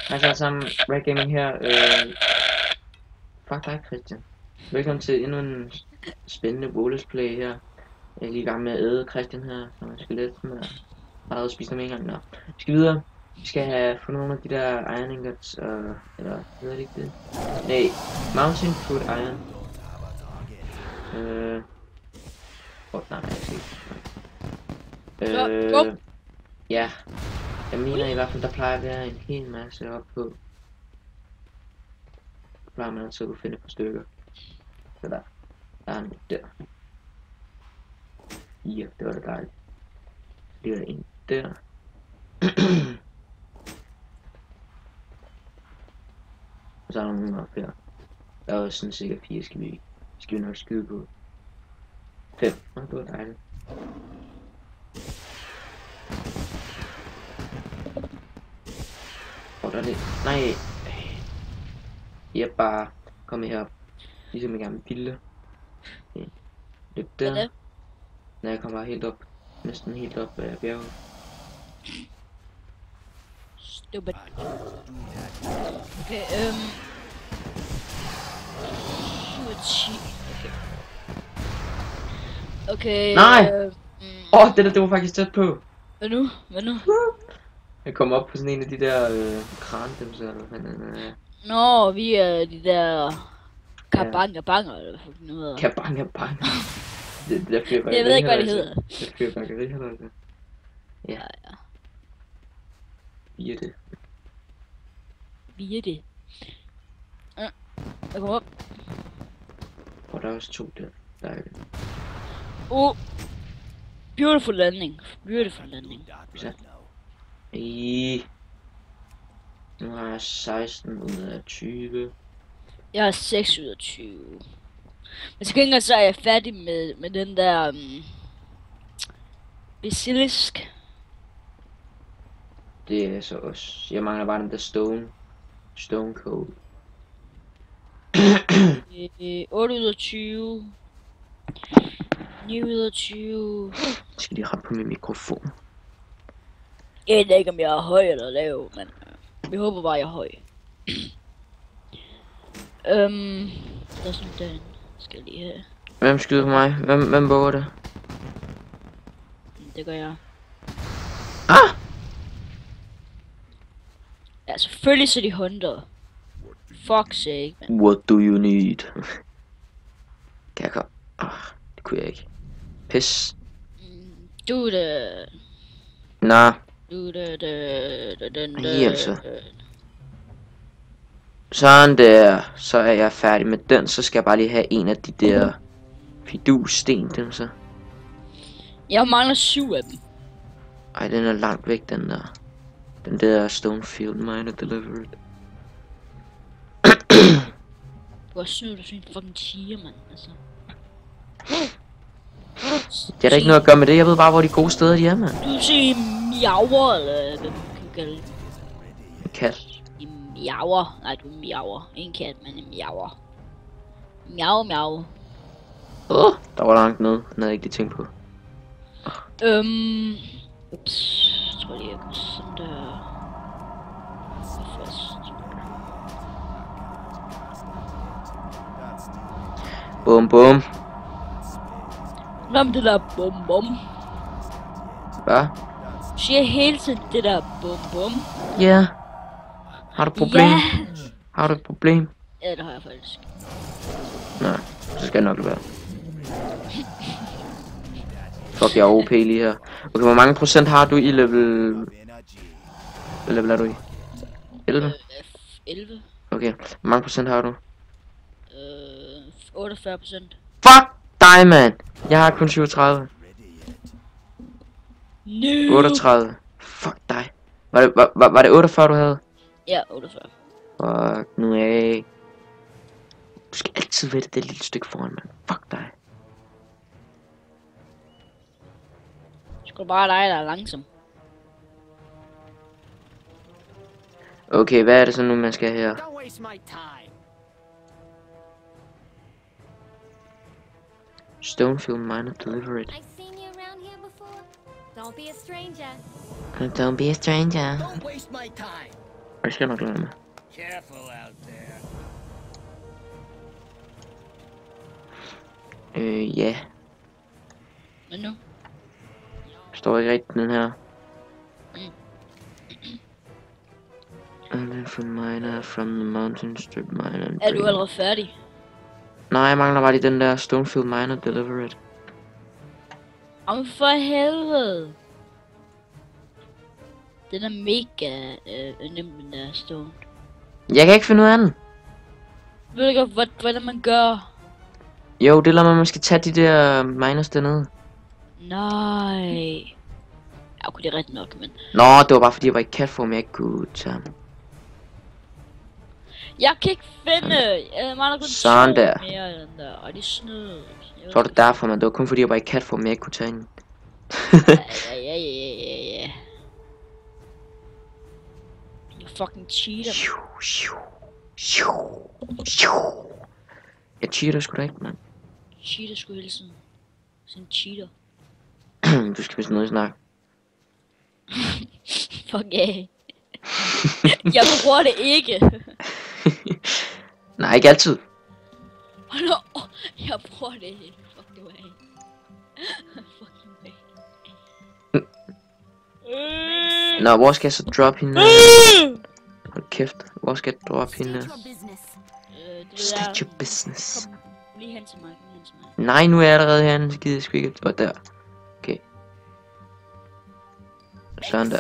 Hej alle sammen, Red Gaming her. Fuck dig, Christian. Velkommen til endnu en spændende bonusplay her. Jeg er lige i gang med at æde Christian her, som er skelet, som er allerede spist dem en gang. Nå, vi skal videre. Vi skal have fundet nogle af de der iron ingots, eller hedder det ikke det? Nej, mountain food iron. Nej, jeg kan ikke. Ja. Jeg mener i hvert fald, der plejer at være en hel masse op på. Der plejer man altid at finde et par stykker. Så der er en der. Ja, det var da dejligt. Så ligger der en der. Og så er der nogle op her. Der er også sådan cirka 4 skal vi nok skyde på. 5. Det var dejligt. Der er det. Nej. Jeg bare kommer herop. Ligesom jeg gerne vil pille. Lidt der. Når jeg kommer helt op. Næsten helt op af bjerget. Stupid. Okay, okay. Nej! Det der var faktisk tæt på. Hvad nu? Jeg kom op på sådan en af de der krandemser. Nå, vi er de der kabanger, eller hvad fuck nu hedder. Kabanger. Det der fyrværkeri. Jeg ved ikke, hvad det hedder. Det fyrværkeri hedder det. Ja. Vi er det. Jeg kommer op. Og der er også 2 der. Dejligt. Beautiful landing. Så. Nu har jeg 16 ud af 20. Jeg har 6 ud af 20. Men til gengæld så er jeg færdig med den der basilisk. Det er så også. Jeg mangler bare den der stone cold. 8 ud af 20. 9 ud af 20. Jeg skal lige rette på min mikrofon. Jeg ved ikke om jeg er høj eller lav, men vi håber bare jeg er høj. Der er sådan den. Skal jeg lige have. Hvem skyder på mig? Hvem våger det? Det gør jeg. Ah! Ja, selvfølgelig så de hunter. Fuck sake, man. What do you need? Kan jeg komme? Det kunne jeg ikke. Pis. Du det. Nå. Du det. Altså. Sådan der. Så er jeg færdig med den. Så skal jeg bare lige have en af de der fidussten, dem så. Jeg mangler 7 af dem. Ej, den er langt væk, den der. Den der Stonefield Miner Delivered. Du har sygt, du synes fucking tiger, mand, altså. Det er da ikke noget at gøre med det, jeg ved bare, hvor de gode steder de er, mand. Du siger miauer, eller hvad man kan kalde det. En kat. En miauer. Nej, du er miauer. En kat, men en miauer. Miau. Der var langt nede, den havde jeg ikke lige tænkt på. Ups. Jeg tror lige, jeg kan sådan der. Fast. Bum. Hvad med det der bum? Hvad? Du siger hele tiden det der bum. Ja. Har du et problem? Ja. Har du et problem? Ja, det har jeg faktisk. Nej, så skal jeg nok være. Fuck, jeg er OP lige her. Okay, hvor mange procent har du i level... Hvad level er du i? 11? 11. Okay, hvor mange procent har du? 48%. Fuck dig, mand! Jeg har kun 37. No. 38. Fuck dig. Var det 48 du havde? Ja, 48. Fuck nu af. Du skal altid vælge det lille stykke foran, mand. Fuck dig. Sgu bare dig, der er langsom. Okay, hvad er det så nu, man skal her? Stonefield Miner Delivered. I've seen you around here before. Don't be a stranger. Don't be a stranger. Don't waste my time. Jeg skal nok lade med. Careful out there. Ja. Men nu? Står ikke rigtigt den her. Mm. And then from miner, from the mountain strip miner. Er du allerede færdig? Nej, jeg mangler bare lige den der Stonefield Miner Deliver It. Om for helvede. Den er mega nem, den der stone. Jeg kan ikke finde ud af den. Ved du godt, hvordan man gør? Jo, det lader man skal tage de der miners dernede. Nej. Ja, okay, det er ret nok, men... Nå, det var bare fordi jeg var i catform, jeg ikke kunne tage ham. Jeg kan ikke finde... Jeg mangler kun Sådan to der. mere af den der, og de snød. Så var det derfor, men det var kun fordi jeg var i catform, jeg ikke kunne tage hende. Ja. You fucking cheater. Jeg cheater sgu da ikke, mand. Cheater sgu hele tiden. Sådan cheater. Du skal vist noget snak. Fuck yeah. Jeg bruger det ikke. Nej, ikke altid. Hold op. Jeg bruger det ikke. Fuck det way. Fucking way. Nå, hvor skal jeg så droppe hende? Hold kæft, hvor skal jeg droppe hende? Det State your business. Kom lige hen til mig. Nej, nu er jeg allerede herinde, så gider jeg sgu ikke. Og der. Okay. Sådan der.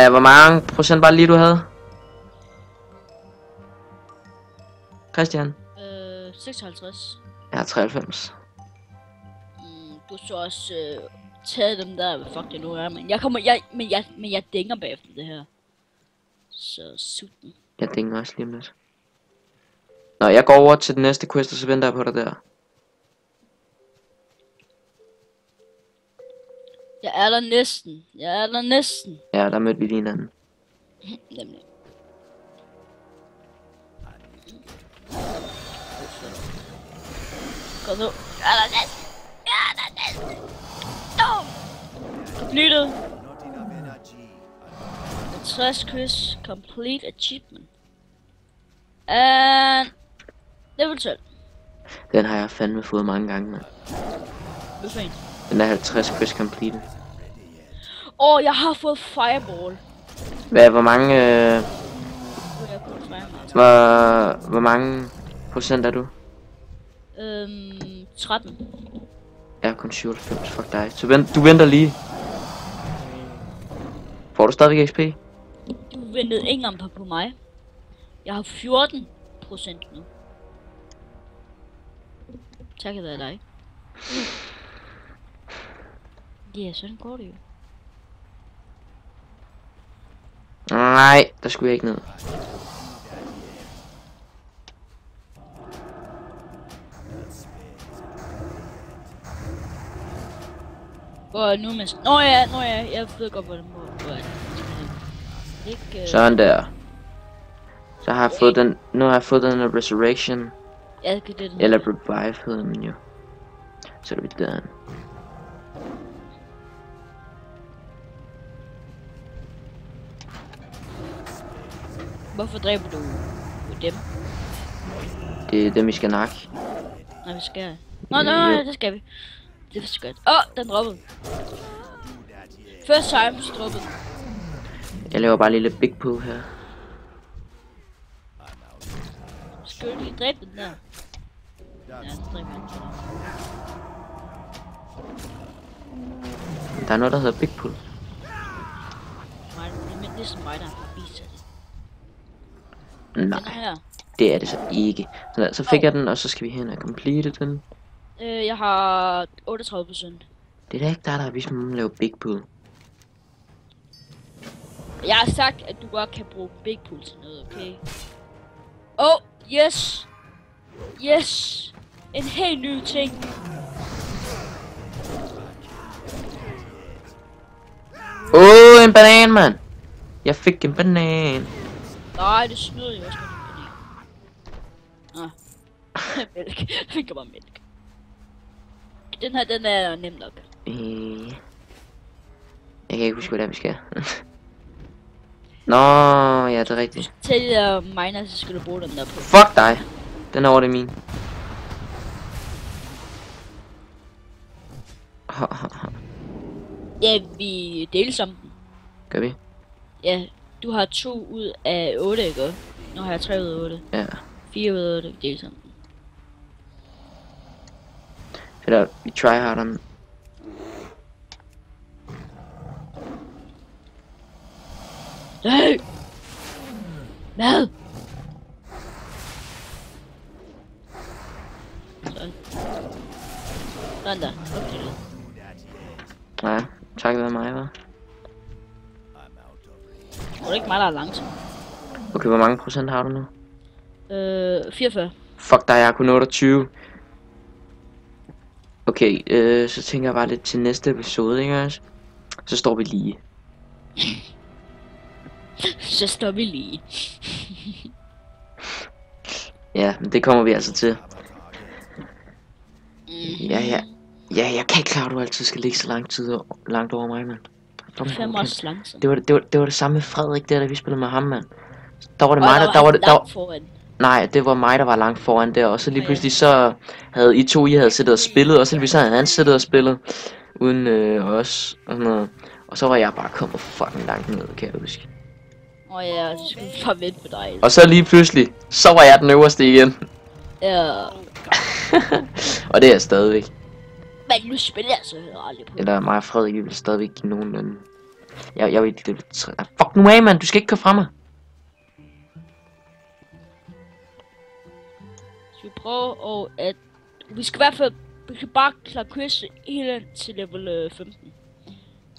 Hvor mange procent var det lige du havde? Christian? 56. Jeg har 93. Du så også taget dem der, hvad fuck det nu er, men jeg dænger bagefter det her. Så sulten. Jeg dænger også lige om lidt. Nå, jeg går over til den næste quest, og så venter jeg på dig der. Jeg er der næsten. Ja, der mødte vi lige hinanden. Nemlig. Kom nu. Jeg er der næsten. Completed. 60 quiz. Complete achievement. And... Level 12. Den har jeg fandme fået mange gange, mand. Hvad for en? Den er 50 quest completed. Jeg har fået fireball. Hvor mange... Hvor mange procent er du? 13. Jeg er kun 97, fuck dig. Så du venter lige. Får du stadigvæk XP? Du ventede ikke engang på mig. Jeg har 14% nu. Takket være dig. Ja, sådan går det jo. Nej, der skulle jeg ikke ned. Nu med... Nå ja, jeg ved godt, hvordan hvor er det. Ikke, Sådan der. Så har jeg fået den... Nu har jeg fået den der Resurrection. Ja, det er det. Eller Revive hedder den jo. Så er vi der. Hvorfor dræber du dem? Det er dem, vi skal nakke. Nej, vi skal. Nå, det skal vi. Det er så godt. Den droppede. First time, så droppede. Jeg laver bare en lille big pool her. Skal du lige dræbe den der? Ja, så dræber den. Der er noget, der hedder big pool. Nej, det er ligesom mig, der har vist det. Nej, Den her. det er det så ikke. Så fik jeg den, og så skal vi hen og complete den. Jeg har 38%. Det er da ikke der har vist mig at lave big pool. Jeg har sagt, at du godt kan bruge big pool til noget, okay? Yes! Yes! En helt ny ting. En banan, mand! Jeg fik en banan. Nej, det snyder jo også med den banan. Mælk. Jeg fik bare mælk. Den her, den er nem nok. Jeg kan ikke huske, hvad vi skal. Nå, ja, det er rigtigt. Til de der miner, så skal du bruge den der på. Fuck dig. Den over, det er min. Ja, vi deles om den. Gør vi? Ja, du har 2 ud af 8, ikke? Nu har jeg 3 ud af 8. Ja. 4 ud af 8, vi deles om den. Eller, vi tryharder den. Nej! Hvad? Sådan der. Okay. Nej, takket være mig, hva'? Det er ikke mig, der er langsom. Okay, hvor mange procent har du nu? 44. Fuck dig, jeg har kun 28. Okay, så tænker jeg bare lidt til næste episode, ikke også? Så står vi lige. Så står vi lige. Ja, men det kommer vi altså til. Ja, jeg kan ikke klare, at du altid skal ligge så langt over mig, mand. Fem års langsom. Det var det samme med Frederik der, da vi spillede med ham, mand. Der var det mig, der var det foran. Nej, det var mig, der var langt foran der, og så lige pludselig så havde I havde siddet og spillet, og så lige så havde han siddet og spillet uden os og sådan noget. Og så var jeg bare kommet fucking langt ned, kan jeg huske. Ja, så skulle vi bare vente på dig. Og så lige pludselig, så var jeg den øverste igen. Ja. Og det er jeg stadigvæk. Men nu spiller jeg så aldrig på. Eller mig og Frederik, vi vil stadigvæk give nogen. Jeg vil ikke det. Fuck nu af, mand, du skal ikke køre fra mig. Så vi prøver og at... Vi skal i hvert fald... Vi kan bare klare quiz hele til level 15.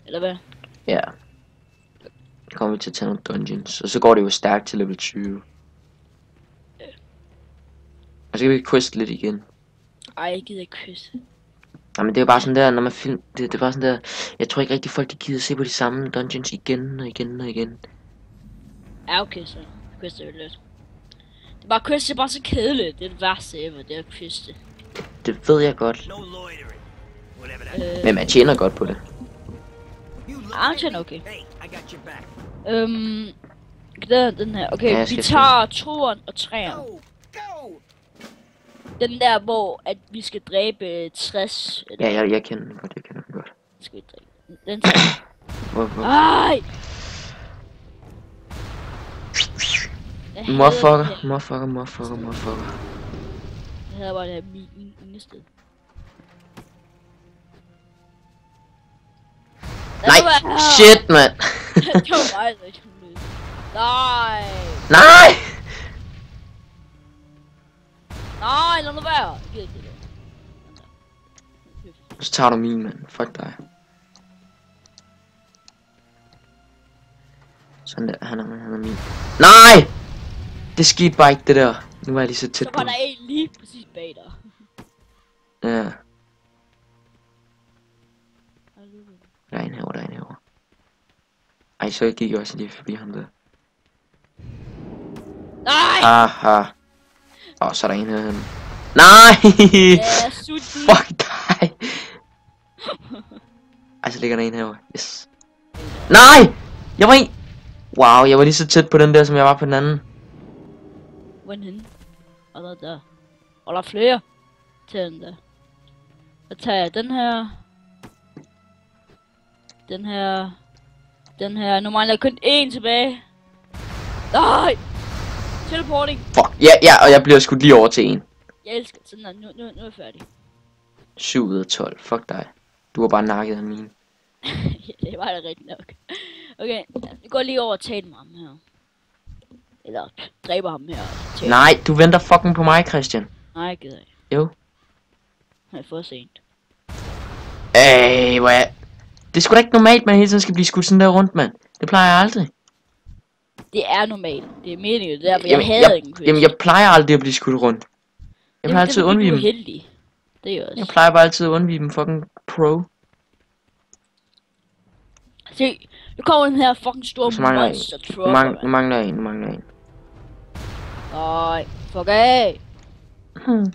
Eller hvad? Ja. Så kommer vi til at tage nogle dungeons. Og så går det jo stærkt til level 20. Og så kan vi quest lidt igen. Ej, jeg gider ikke quiz. Jamen det er jo bare sådan der, når man film... Det er bare sådan der... Jeg tror ikke rigtig folk, de gider se på de samme dungeons igen og igen og igen. Ja, okay, så quiz er jo lidt. Det er bare quiz, det er bare så kedeligt. Det er det værste ever, det er quiz det. Det ved jeg godt. No loitering. Whatever that. Men man tjener godt på det. Ah, tjener okay. Hey, I got your back. Den her. Okay, Ja, jeg vi skal tager 2'eren og 3'eren. Go, go. Den der, hvor at vi skal dræbe 60. Eller Ja, jeg kender den godt, jeg kender den godt. skal vi dræbe? Den tager. Hvorfor? Ej! Jeg hader det her. Motherfucker. Jeg hader bare det her min sted. Nej, shit, mand. Det var mig, der ikke kunne løse. Nej! Nej! Nej, lad nu være! Jeg gider ikke det der. Så tager du min, mand. Fuck dig. Sådan der, han er min. Nej! Det skete bare ikke, det der. Nu var jeg lige så tæt Så på. var der en lige præcis bag dig. Ja. Der er en herovre. Ej, så gik jeg også lige forbi ham der. Nej! Aha. Så er der en her. Nej! Ja, sut. Fuck dig! Ej, så ligger der en herovre. Yes. Nej! Jeg var en! Wow, jeg var lige så tæt på den der, som jeg var på den anden. Hvor er den henne? Og der. Og der er flere til den der. Så tager jeg den her. Den her. Nu mangler jeg kun én tilbage. Nej! Teleporting. Fuck, ja, og jeg bliver skudt lige over til en. Jeg elsker det. Sådan der. Nu er jeg færdig. 7 ud af 12. Fuck dig. Du har bare nakket af mine. Ja, det var da rigtigt nok. Okay, vi går lige over og tager med ham her. Eller dræber ham her. Nej, du venter fucking på mig, Christian. Nej, jeg gider ikke. Jo. Jeg er for sent. Hvor er... Det er sgu da ikke normalt, man hele tiden skal blive skudt sådan der rundt, mand. Det plejer jeg aldrig. Det er normalt. Det er meningen. Det er derfor, jeg hader ingen quiz. Jamen, jeg plejer aldrig at blive skudt rundt. Jeg plejer altid at undvige dem. Heldig. Det er også. Jeg plejer bare altid at undvige dem fucking pro. Se, nu kommer den her fucking store Så mangler monster en. trucker. Nu mangler en. Nej, fuck af. Hmm.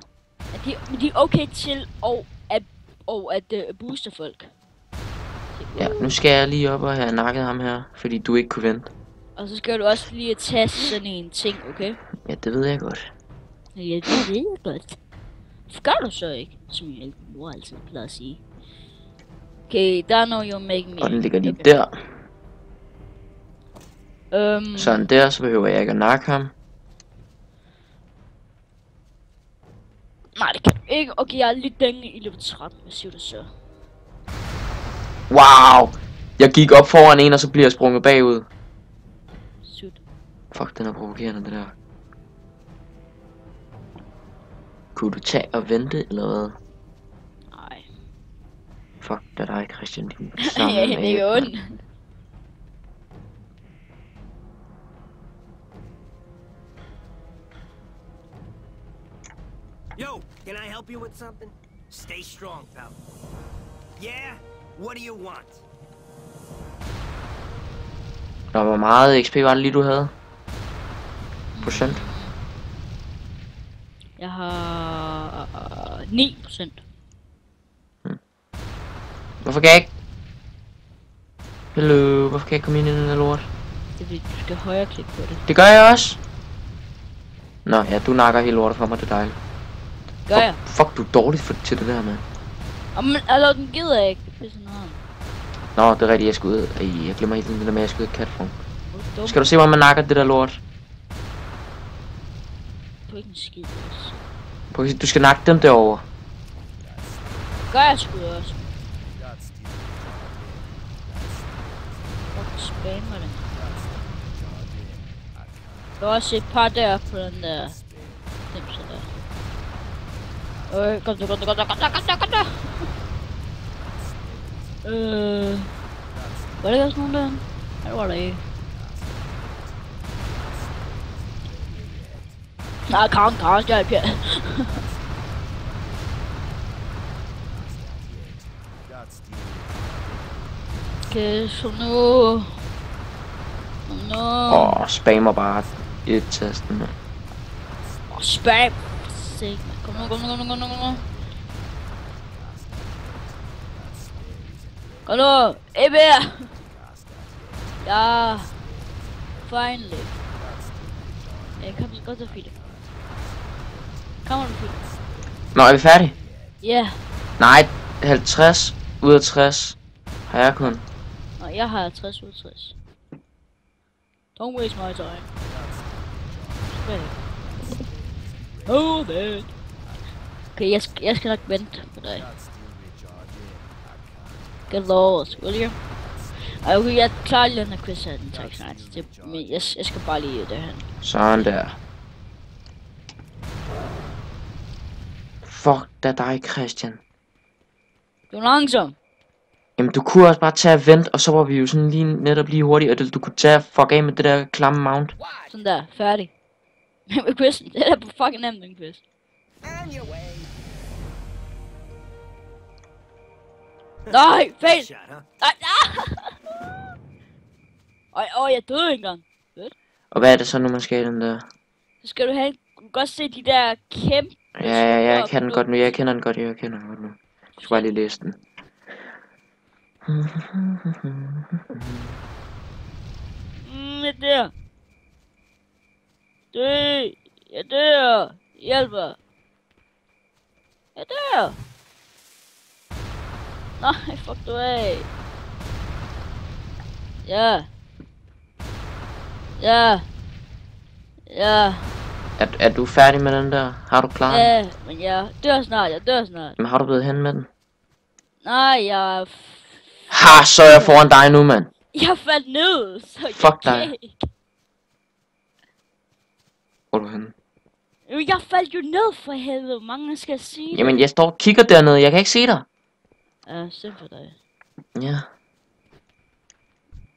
Men de er okay til at booste folk. Ja, nu skal jeg lige op og have nakket ham her, fordi du ikke kunne vente. Og så skal du også lige tage sådan en ting, okay? Ja, det ved jeg godt. Ja, det ved jeg godt. Det gør du så ikke, som jeg mor altid plejer at sige. Okay, der er noget, you're making me. Og den ligger lige Okay. der. Øhm, Sådan der, så behøver jeg ikke at nakke ham. nej, det kan du ikke. Okay, jeg er lidt dænge i level 13, hvad siger du så? Wow! Jeg gik op foran en, og så bliver jeg sprunget bagud. Sut. Fuck, den er provokerende, det der. Kunne du tage og vente, eller hvad? Nej. Fuck, det er dig, Christian. Din Ja, det er ondt. Yo, can I help you with something? Stay strong, pal. Yeah? What do you want? Nå, hvor meget XP var det lige, du havde? Procent? Jeg har 9%. Hvorfor kan jeg ikke? Hello, hvorfor kan jeg ikke komme ind i den der lort? Det er fordi, du skal højre klik på det. Det gør jeg også. Nå, ja, du nakker hele lortet for mig, det er dejligt. Gør jeg? Fuck, du er dårlig til det der, mand. Jamen, altså, den gider jeg ikke. Det er sådan noget. Nå, det er rigtigt, jeg skal ud. Ej, jeg glemmer hele tiden det der med, at jeg skal ud i katfrung. Hvor er du dum? Skal du se, hvor man nakker det der lort? Du er ikke en skid, altså. Prøv at se, du skal nakke dem derovre. Gør jeg sgu også. Fuck, spammer den. Der er også et par der på den der. Dem så der. Kom der. Var det også nogen der? Nej, det var der ikke. Nej, kan jeg ikke. Okay, så nu... Spammer bare et tasten. Spam! Se, kom nu. Kom nu, Ebbe! Ja, finally. Kom så godt så fint. Kom du fint. Nå, er vi færdige? Ja, Nej, 50 ud af 60 har jeg kun. og jeg har 60 ud af 60. Don't waste my time. Spil. Oh, man. Okay, jeg skal nok vente på dig. Get lost, will you? Ej, okay, jeg klarer lige den her quiz her, den tager ikke snart. Men jeg skal bare lige derhen. Sådan der. Fuck, det er dig, Christian. Du er langsom. Jamen, du kunne også bare tage og vente, og så var vi jo sådan netop lige hurtigt, og du kunne tage og fuck af med det der klamme mount. Sådan der, færdig. Med quizzen, det er da fucking nemt, den quiz. On your way. Nej, fail! Shot, huh? Nej, jeg døde engang. Og hvad er det så nu, man skal i den der? Så skal du have, du kan godt se de der kæmpe... Ja, jeg kan den godt nu, jeg kender den godt nu. Jeg skal bare lige læse den. Jeg dør. Jeg dør. Hjælper. Jeg dør. Nej, fuck du af. Ja. Er du færdig med den der? Har du klaret den? Ja, men jeg dør snart. Men har du blevet hen med den? Nej, jeg Så er jeg foran dig nu, mand. Jeg faldt ned, så Fuck jeg dig. kan ikke. Hvor er du henne? Jamen, jeg faldt jo ned for helvede. Hvor mange skal jeg sige? Jamen, jeg står og kigger dernede. Jeg kan ikke se dig. Ja, synd for dig. Ja.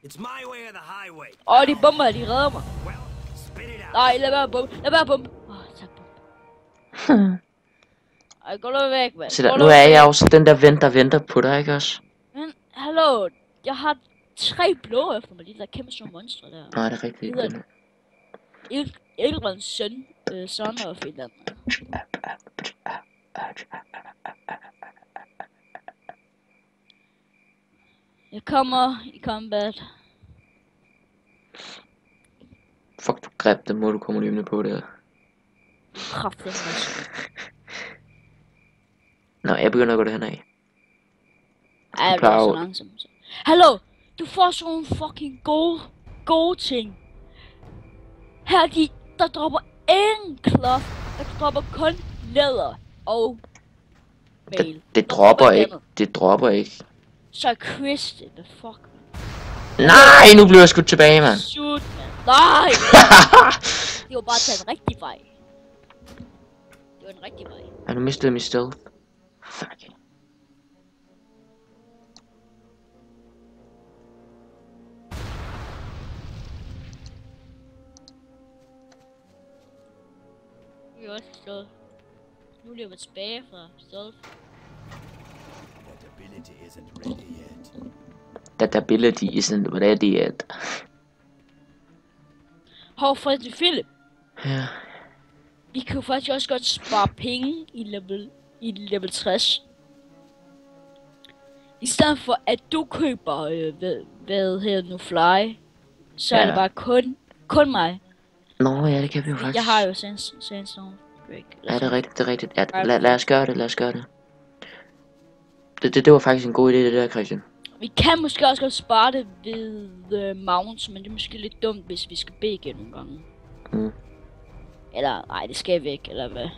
It's my way or the highway. De bomber, de redder mig. Well, spit it out. Nej, lad være at bombe. Tag bombe. Ej, gå nu væk, mand. Se der, nu er jeg også den der venter på dig, ikke også? Men, hallo. Jeg har 3 blå efter mig. De der kæmpe store monstre der. Nej, det er rigtigt. Elrons søn. Son of et eller andet. Jeg kommer i combat. greb, den må du komme løbende på der. Kraftigt. Nå, jeg begynder at gå derhen af. Ej, det er så langsomt. Hallo! Du får sådan nogle fucking gode ting. Her der dropper ingen cloth. Der dropper kun læder og mail. Det dropper ikke. Det dropper ikke. Så Chris, the fuck. Nej, nu bliver jeg skudt tilbage, mand. Shoot, man. Nej! Det var bare taget en rigtig vej. Det var en rigtig vej. Ej, nu mistede jeg min stealth. Fuck. Vi er også stået. Nu løber jeg tilbage fra stealth. That ability isn't ready yet. Hov, Frederik Philip. Ja. Vi kan jo faktisk også godt spare penge i level 60. I stedet for at du køber, hvad hedder nu, fly, så er det bare kun mig. Nå ja, det kan vi jo faktisk. Jeg har jo Sandstone Break. Ja, det er rigtigt, det er rigtigt. Ja, lad os gøre det, lad os gøre det. Det var faktisk en god idé, det der, Christian. Vi kan måske også godt spare det ved mounts, men det er måske lidt dumt, hvis vi skal bede igen nogle gange. Mm. Eller, nej, det skal vi ikke, eller hvad?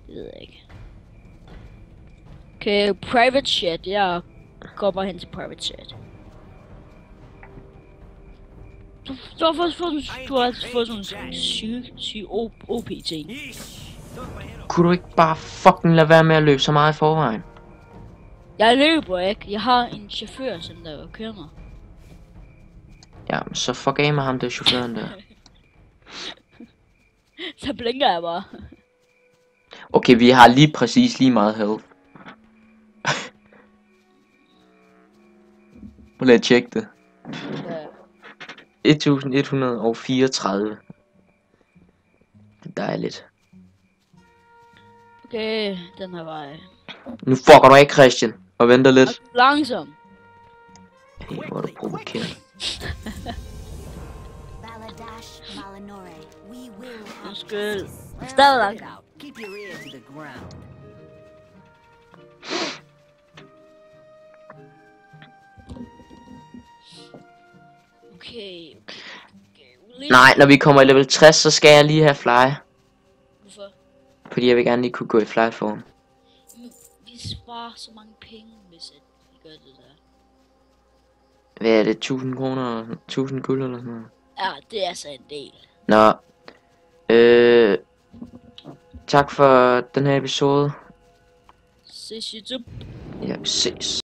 Det ved jeg ikke. Okay, private chat. Jeg går bare hen til private chat. Du har fået sådan en syg OP-ting. Kunne du ikke bare fucking lade være med at løbe så meget i forvejen? Jeg løber ikke. Jeg har en chauffør, som der kører mig. Ja, så fuck af med ham, der chaufføren der. Så blinker jeg bare. Okay, vi har lige præcis lige meget health. Må lad tjekke det. Ja. 1134. Det er dejligt. Okay, den her vej. Nu fucker du ikke, Christian. Og venter lidt. Langsom. Hey, hvor er du provokeret. Undskyld. Stadig langsom. Keep your ear to the ground. Okay. Nej, når vi kommer i level 60, så skal jeg lige have fly. Hvorfor? Fordi jeg vil gerne lige kunne gå i fly form. Vi sparer så mange penge, hvis vi gør det der. Hvad er det? 1000 kroner? 1000 guld eller sådan noget? Ja, det er så en del. Nå. Tak for den her episode. Ses YouTube. Ja, vi ses.